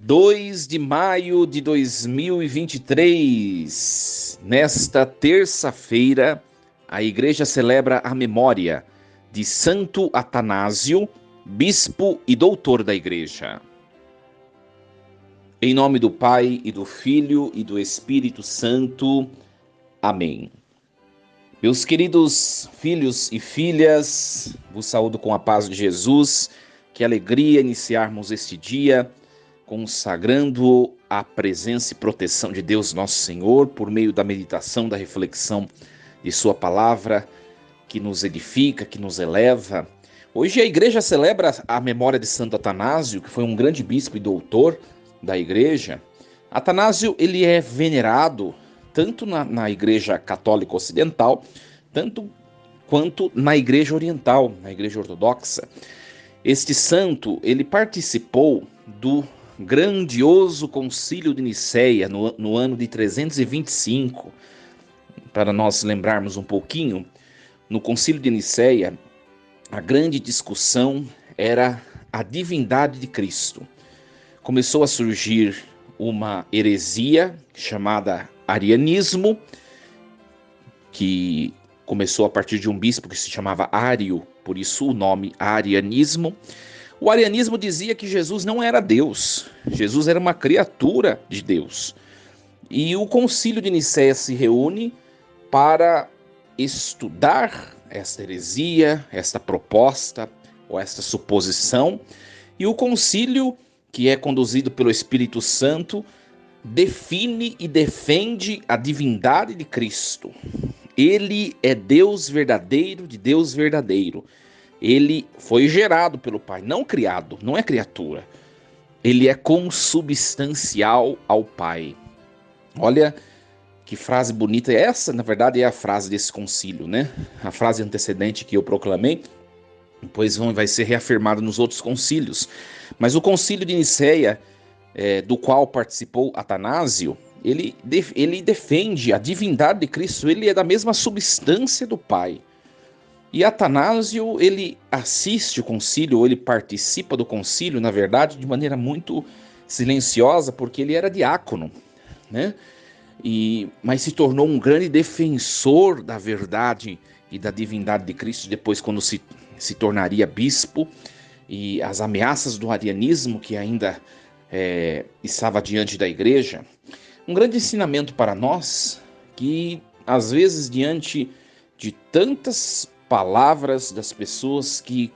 2 de maio de 2023. Nesta terça-feira, a Igreja celebra a memória de Santo Atanásio, bispo e doutor da Igreja. Em nome do Pai, e do Filho, e do Espírito Santo. Amém. Meus queridos filhos e filhas, vos saúdo com a paz de Jesus. Que alegria iniciarmos este dia consagrando a presença e proteção de Deus nosso Senhor por meio da meditação, da reflexão de sua palavra, que nos edifica, que nos eleva. Hoje a igreja celebra a memória de Santo Atanásio, que foi um grande bispo e doutor da igreja. Atanásio, ele é venerado tanto na igreja católica ocidental, tanto quanto na igreja oriental, na igreja ortodoxa. Este santo, ele participou do grandioso concílio de Nicéia no ano de 325. Para nós lembrarmos um pouquinho, no concílio de Nicéia, a grande discussão era a divindade de Cristo. Começou a surgir uma heresia chamada arianismo, que começou a partir de um bispo que se chamava Ário, por isso o nome arianismo. O arianismo dizia que Jesus não era Deus, Jesus era uma criatura de Deus. E o concílio de Nicéia se reúne para estudar esta heresia, esta proposta ou esta suposição. E o concílio, que é conduzido pelo Espírito Santo, define e defende a divindade de Cristo. Ele é Deus verdadeiro de Deus verdadeiro. Ele foi gerado pelo Pai, não criado, não é criatura. Ele é consubstancial ao Pai. Olha que frase bonita. Essa, na verdade, é a frase desse concílio, né? A frase antecedente que eu proclamei, depois vai ser reafirmada nos outros concílios. Mas o concílio de Nicéia, do qual participou Atanásio, ele defende a divindade de Cristo. Ele é da mesma substância do Pai. E Atanásio, ele assiste o concílio, ou ele participa do concílio, na verdade, de maneira muito silenciosa, porque ele era diácono, né? Mas se tornou um grande defensor da verdade e da divindade de Cristo, depois quando se tornaria bispo, e as ameaças do arianismo que ainda estava diante da igreja. Um grande ensinamento para nós, que às vezes diante de tantas palavras das pessoas que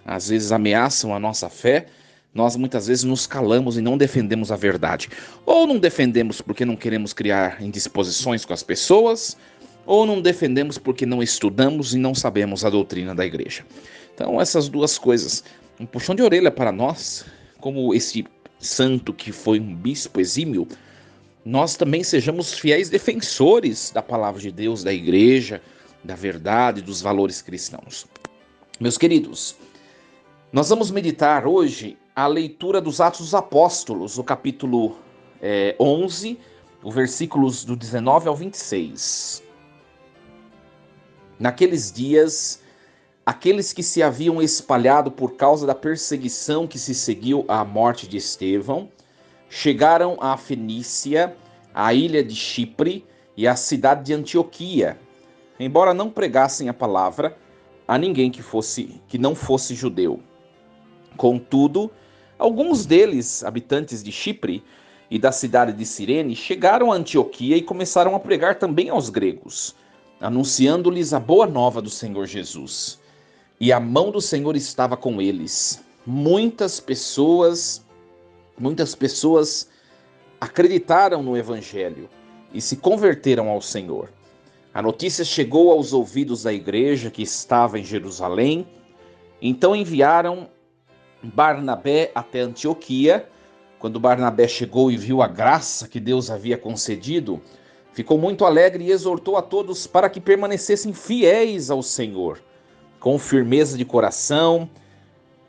às vezes ameaçam a nossa fé, nós muitas vezes nos calamos e não defendemos a verdade. Ou não defendemos porque não queremos criar indisposições com as pessoas, ou não defendemos porque não estudamos e não sabemos a doutrina da igreja. Então essas duas coisas, um puxão de orelha para nós, como esse santo que foi um bispo exímio, nós também sejamos fiéis defensores da palavra de Deus, da igreja, da verdade, dos valores cristãos. Meus queridos, nós vamos meditar hoje a leitura dos Atos dos Apóstolos, o capítulo 11, os versículos do 19 ao 26. Naqueles dias, aqueles que se haviam espalhado por causa da perseguição que se seguiu à morte de Estevão, chegaram à Fenícia, à ilha de Chipre e à cidade de Antioquia, embora não pregassem a palavra a ninguém que não fosse judeu. Contudo, alguns deles, habitantes de Chipre e da cidade de Cirene, chegaram a Antioquia e começaram a pregar também aos gregos, anunciando-lhes a boa nova do Senhor Jesus. E a mão do Senhor estava com eles. Muitas pessoas acreditaram no Evangelho e se converteram ao Senhor. A notícia chegou aos ouvidos da igreja que estava em Jerusalém. Então enviaram Barnabé até Antioquia. Quando Barnabé chegou e viu a graça que Deus havia concedido, ficou muito alegre e exortou a todos para que permanecessem fiéis ao Senhor, com firmeza de coração.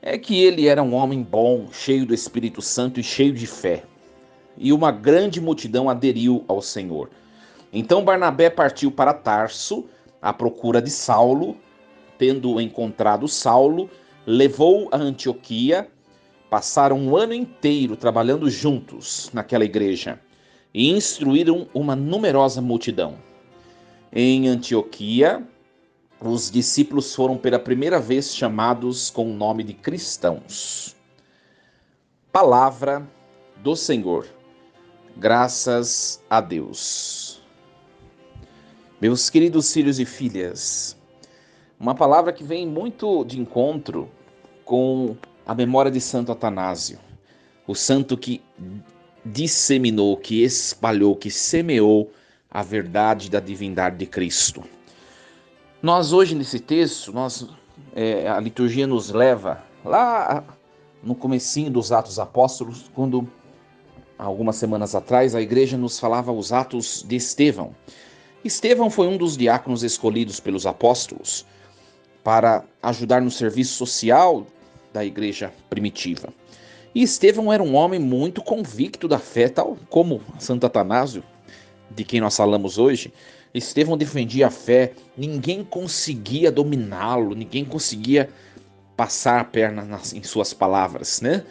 É que ele era um homem bom, cheio do Espírito Santo e cheio de fé. E uma grande multidão aderiu ao Senhor. Então Barnabé partiu para Tarso, à procura de Saulo. Tendo encontrado Saulo, levou a Antioquia. passaram um ano inteiro trabalhando juntos naquela igreja e instruíram uma numerosa multidão. Em Antioquia, os discípulos foram pela primeira vez chamados com o nome de cristãos. Palavra do Senhor. Graças a Deus. Meus queridos filhos e filhas, uma palavra que vem muito de encontro com a memória de Santo Atanásio, o santo que disseminou, que espalhou, que semeou a verdade da divindade de Cristo. Nós hoje nesse texto, a liturgia nos leva lá no comecinho dos Atos Apóstolos, quando algumas semanas atrás a igreja nos falava os Atos de Estevão. Estevão foi um dos diáconos escolhidos pelos apóstolos para ajudar no serviço social da igreja primitiva. E Estevão era um homem muito convicto da fé, tal como Santo Atanásio, de quem nós falamos hoje. Estevão defendia a fé, ninguém conseguia dominá-lo, ninguém conseguia passar a perna em suas palavras, né?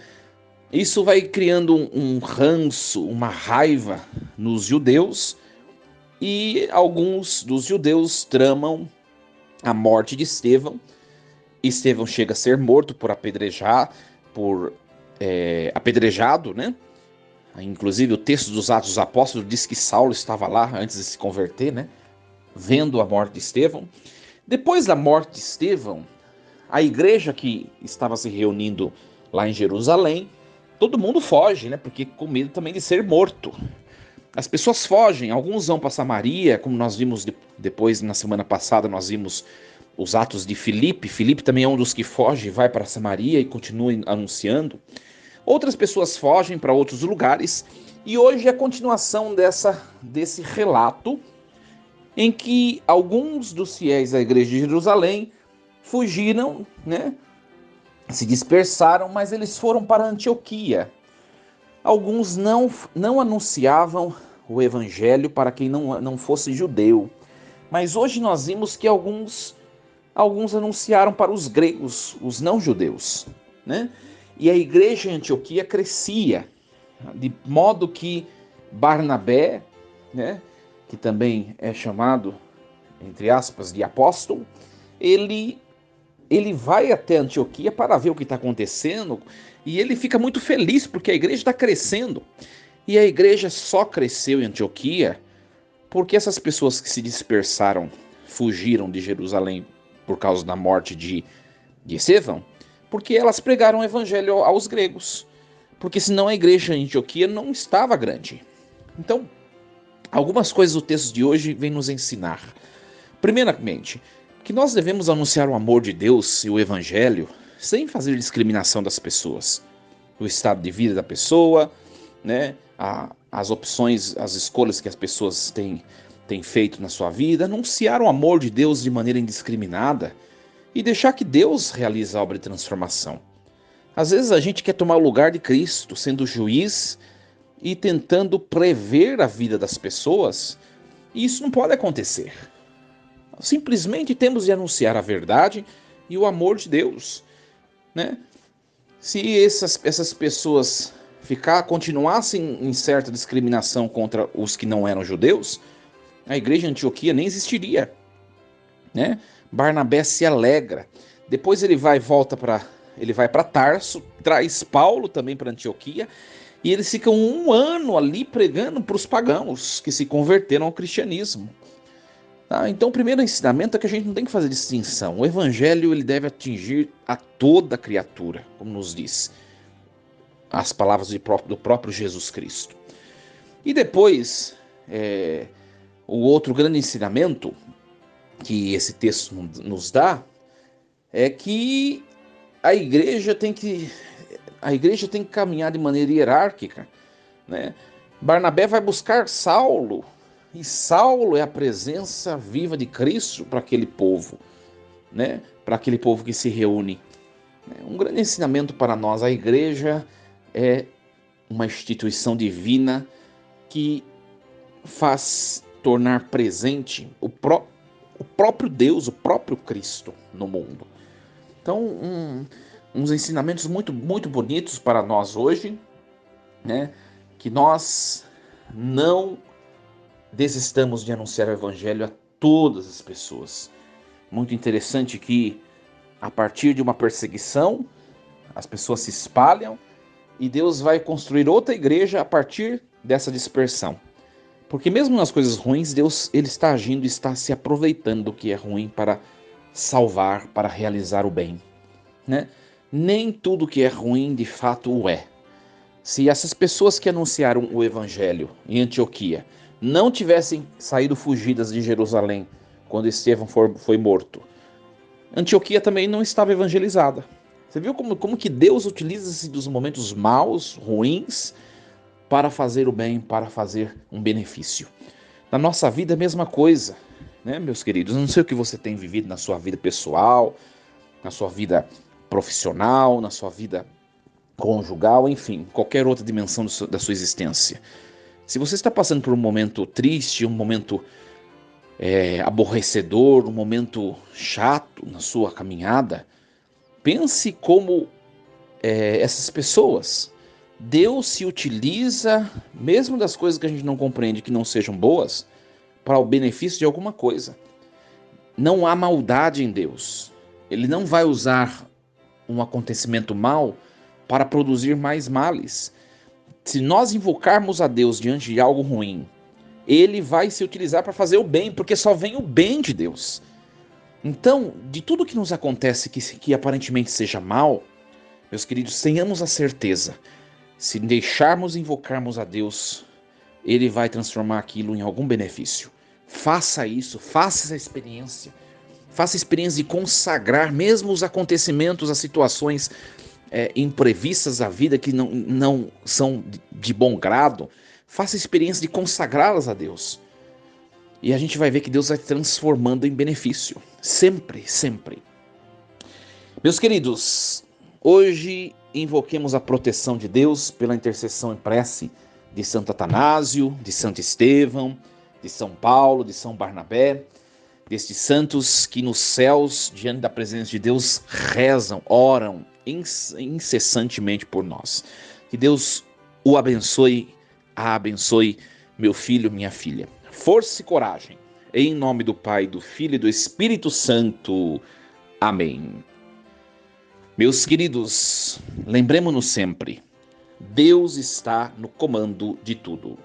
Isso vai criando um ranço, uma raiva nos judeus, e alguns dos judeus tramam a morte de Estevão. Estevão chega a ser morto por apedrejado, né? Inclusive o texto dos Atos dos Apóstolos diz que Saulo estava lá antes de se converter, né? Vendo a morte de Estevão. Depois da morte de Estevão, a igreja que estava se reunindo lá em Jerusalém, todo mundo foge, né? Porque com medo também de ser morto. As pessoas fogem, alguns vão para Samaria, como nós vimos depois na semana passada, nós vimos os Atos de Filipe. Filipe também é um dos que foge, vai para Samaria e continua anunciando. Outras pessoas fogem para outros lugares, e hoje é a continuação desse relato em que alguns dos fiéis da igreja de Jerusalém fugiram, né? Se dispersaram, mas eles foram para Antioquia. Alguns não anunciavam o evangelho para quem não fosse judeu, mas hoje nós vimos que alguns anunciaram para os gregos, os não-judeus, né? E a igreja em Antioquia crescia, de modo que Barnabé, né, que também é chamado, entre aspas, de apóstolo, ele vai até Antioquia para ver o que está acontecendo, e ele fica muito feliz porque a igreja está crescendo. E a igreja só cresceu em Antioquia porque essas pessoas que se dispersaram, fugiram de Jerusalém por causa da morte de Estevão, porque elas pregaram o evangelho aos gregos, porque senão a igreja em Antioquia não estava grande. Então, algumas coisas do texto de hoje vêm nos ensinar. Primeiramente, que nós devemos anunciar o amor de Deus e o evangelho sem fazer discriminação das pessoas, o estado de vida da pessoa, né, as opções, as escolhas que as pessoas têm feito na sua vida, anunciar o amor de Deus de maneira indiscriminada e deixar que Deus realize a obra de transformação. Às vezes a gente quer tomar o lugar de Cristo, sendo juiz e tentando prever a vida das pessoas, e isso não pode acontecer. Simplesmente temos de anunciar a verdade e o amor de Deus, né? Se essas pessoas continuassem em certa discriminação contra os que não eram judeus, a igreja de Antioquia nem existiria, né? Barnabé se alegra. Depois ele vai para Tarso, traz Paulo também para Antioquia, e eles ficam um ano ali pregando para os pagãos que se converteram ao cristianismo. Tá? Então o primeiro ensinamento é que a gente não tem que fazer distinção. O evangelho ele deve atingir a toda criatura, como nos diz as palavras do próprio Jesus Cristo. E depois, o outro grande ensinamento que esse texto nos dá é que a igreja tem que caminhar de maneira hierárquica, né? Barnabé vai buscar Saulo, e Saulo é a presença viva de Cristo para aquele povo, né? Para aquele povo que se reúne. Um grande ensinamento para nós: a igreja é uma instituição divina que faz tornar presente o próprio Deus, o próprio Cristo no mundo. Então, uns ensinamentos muito, muito bonitos para nós hoje, né? Que nós não desistamos de anunciar o evangelho a todas as pessoas. Muito interessante que a partir de uma perseguição, as pessoas se espalham e Deus vai construir outra igreja a partir dessa dispersão. Porque mesmo nas coisas ruins, Deus ele está agindo, está se aproveitando do que é ruim para salvar, para realizar o bem, né? Nem tudo que é ruim de fato o é. Se essas pessoas que anunciaram o evangelho em Antioquia não tivessem saído fugidas de Jerusalém quando Estevão foi morto, Antioquia também não estava evangelizada. Você viu como que Deus utiliza-se dos momentos maus, ruins, para fazer o bem, para fazer um benefício. Na nossa vida é a mesma coisa, né, meus queridos? Eu não sei o que você tem vivido na sua vida pessoal, na sua vida profissional, na sua vida conjugal, enfim, qualquer outra dimensão da sua existência. Se você está passando por um momento triste, um momento aborrecedor, um momento chato na sua caminhada, pense como essas pessoas. Deus se utiliza, mesmo das coisas que a gente não compreende que não sejam boas, para o benefício de alguma coisa. Não há maldade em Deus. Ele não vai usar um acontecimento mal para produzir mais males. Se nós invocarmos a Deus diante de algo ruim, ele vai se utilizar para fazer o bem, porque só vem o bem de Deus. Então, de tudo que nos acontece que aparentemente seja mal, meus queridos, tenhamos a certeza, se deixarmos invocarmos a Deus, ele vai transformar aquilo em algum benefício. Faça isso, faça essa experiência. Faça a experiência de consagrar mesmo os acontecimentos, as situações imprevistas da vida que não são de bom grado. Faça a experiência de consagrá-las a Deus. E a gente vai ver que Deus vai transformando em benefício. Sempre, sempre. Meus queridos, hoje invoquemos a proteção de Deus pela intercessão em prece de Santo Atanásio, de Santo Estevão, de São Paulo, de São Barnabé, destes santos que nos céus, diante da presença de Deus, rezam, oram incessantemente por nós. Que Deus o abençoe, a abençoe, meu filho, minha filha. Força e coragem. Em nome do Pai, do Filho e do Espírito Santo. Amém. Meus queridos, lembremos-nos sempre, Deus está no comando de tudo.